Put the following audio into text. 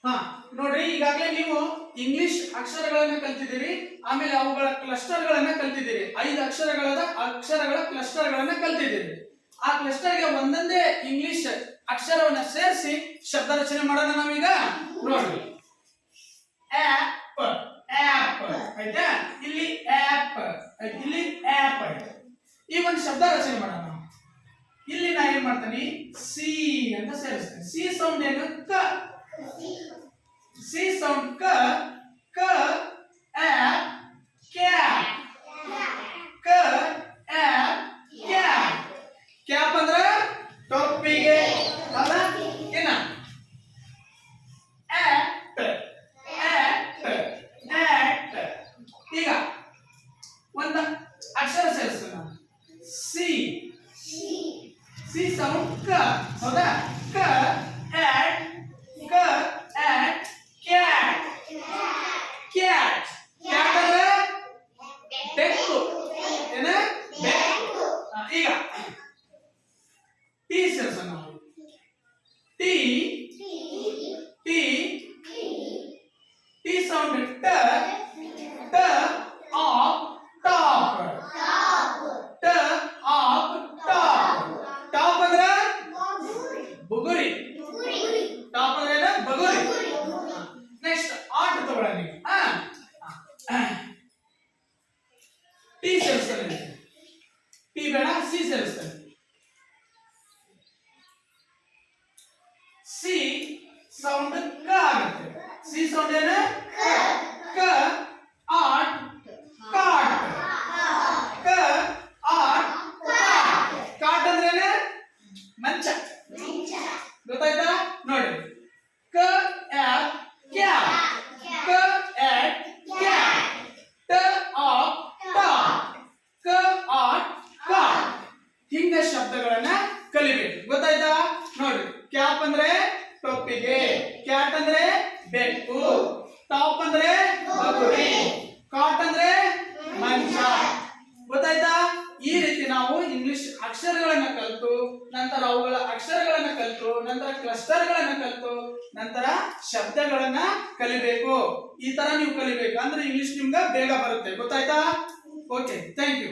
ಹಾ ನೋಡ್ರಿ, ಈಗಾಗಲೇ ನೀವು ಇಂಗ್ಲಿಷ್ ಅಕ್ಷರಗಳನ್ನ ಕಲ್ತಿದ್ದೀರಿ, ಆಮೇಲೆ ಅವುಗಳ ಕ್ಲಸ್ಟರ್ಗಳನ್ನ ಕಲ್ತಿದ್ದೀರಿ. 5 ಅಕ್ಷರಗಳ ಕ್ಲಸ್ಟರ್ಗಳನ್ನ ಕಲ್ತಿದ್ದೀರಿ. ಆ ಕ್ಲಸ್ಟರ್ಗೆ ಒಂದೊಂದೇ ಇಂಗ್ಲಿಷ್ ಅಕ್ಷರವನ್ನ ಸೇರಿಸಿ ಶಬ್ದ ರಚನೆ ಮಾಡೋಣ ನಾವೀಗ. ನೋಡ್ರಿ, ಆಪ್ ಆಪ್ ಆಯ್ತಾ, ಇಲ್ಲಿ ಆಪ್ ಇಲ್ಲಿ ಆಪ್ ಆಯ್ತು. ಈ ಒಂದು ಶಬ್ದ ರಚನೆ ಮಾಡೋಣ. ಇಲ್ಲಿ ನಾ ಏನ್ ಮಾಡ್ತೀನಿ, ಸಿ ಅಂತ ಸೇರಿಸ್ತೇನೆ. ಸಿ ಸೌಂಡ್ ಏನು? ಕ. ಸಿ ಸೌಂಡ್ ಕ. ಕ ಆಪ್ ಕ್ಯಾಪ್. ಕ ಆಪ್ ಕ್ಯಾಪ್. ಕ್ಯಾಪ್ ಅಂದ್ರೆ ಟೊಪ್ಪಿಗೆ. ಹೌದಾ? ಏನ ಆಕ್ಟ್ ಆಕ್ಟ್ ಆಕ್ಟ್. ಈಗ ಒಂದು ಅಕ್ಷರ ಸೇರಿಸ್ತೇನೆ ನಾನು. ಸಿ. ಸಿ ಸೌಂಡ್ ಕ. ಹೌದಾ? ಕ ಆಟ್ ಕ ಆಟ್ ಕ್ಯಾಟ್. ಕ್ಯಾಟ್. ಕ್ಯಾಟ್ ಅಂದ್ರೆ ಬೆಕ್ಕು. ಏನ? ಬೆಕ್ಕು. ಈಗ ಟಿ ಸೇರಿಸೋಣ ನಾವು. ಟಿ. ಟಿ. ಟಿ ಸೌಂಡ್ ಟ. ಟ ಆಫ್ ಟಾಪ್. ಟ ಆಫ್ ಟಾಪ್. ಟಾಪ್ ಅಂದ್ರೆ ಬುಗುರಿ. ಟಾಪ್ ಅಂದ್ರೆ ಏನು? ಬಗುರಿ. ನೆಕ್ಸ್ಟ್ ಆಟ ತಗೊಳ್ಳ ನೀವು. ಟಿ ಸೇರಿಸ್ತಾನೆ. ಟಿ ಬೇಡ, ಸಿ ಸೇರಿಸ್ತಾನೆ. ಸಿ ಸೌಂಡ್ ಕ ಆಗುತ್ತೆ. ಸಿ ಸೌಂಡ್ ಏನು? ಕ ಆಟ್ ಕಾಟ್. ಕ ಆಟ್ ಕಾಟ್. ಕಾಟ್ ಅಂದ್ರೆ ಏನು? ಮಂಚ. ಗೊತ್ತಾಯ್ತಾ? ನೋಡಿ, ಕ ಆಟ್ ಕ್ಯಾಪ್. ಕ ಆಟ್ ಕ್ಯಾಪ್. ಟ ಆಫ್ ಟಾಪ್. ಕ ಆಟ್ ಕಾಟ್. ಹಿಂಗ ಶಬ್ದಗಳನ್ನ ಕಲಿಬೇಕು. ಗೊತ್ತಾಯ್ತಾ? ನೋಡಿ, ಕ್ಯಾಪ್ ಅಂದ್ರೆ ಟೊಪ್ಪಿಗೆ, ಕ್ಯಾಟ್ ಅಂದ್ರೆ ಬೆಕ್ಕು, ಟಾಪ್ ಅಂದ್ರೆ ಬಗುರಿ, ಕಾಟ್ ಅಂದ್ರೆ ಮಂಚ. ಗೊತ್ತಾಯ್ತಾ? ಈ ರೀತಿ ನಾವು ಇಂಗ್ಲಿಷ್ ಅಕ್ಷರಗಳನ್ನ ಕಲಿತು, ನಂತರ ಅವುಗಳ ಅಕ್ಷರಗಳನ್ನ ಕಲಿತು, ನಂತರ ಕ್ಲಸ್ಟರ್ಗಳನ್ನ ಕಲಿತು, ನಂತರ ಶಬ್ದಗಳನ್ನ ಕಲಿಬೇಕು. ಈ ತರ ನೀವು ಕಲಿಬೇಕು ಅಂದ್ರೆ ಇಂಗ್ಲಿಷ್ ನಿಮ್ಗೆ ಬೇಗ ಬರುತ್ತೆ. ಗೊತ್ತಾಯ್ತಾ? Okay, thank you.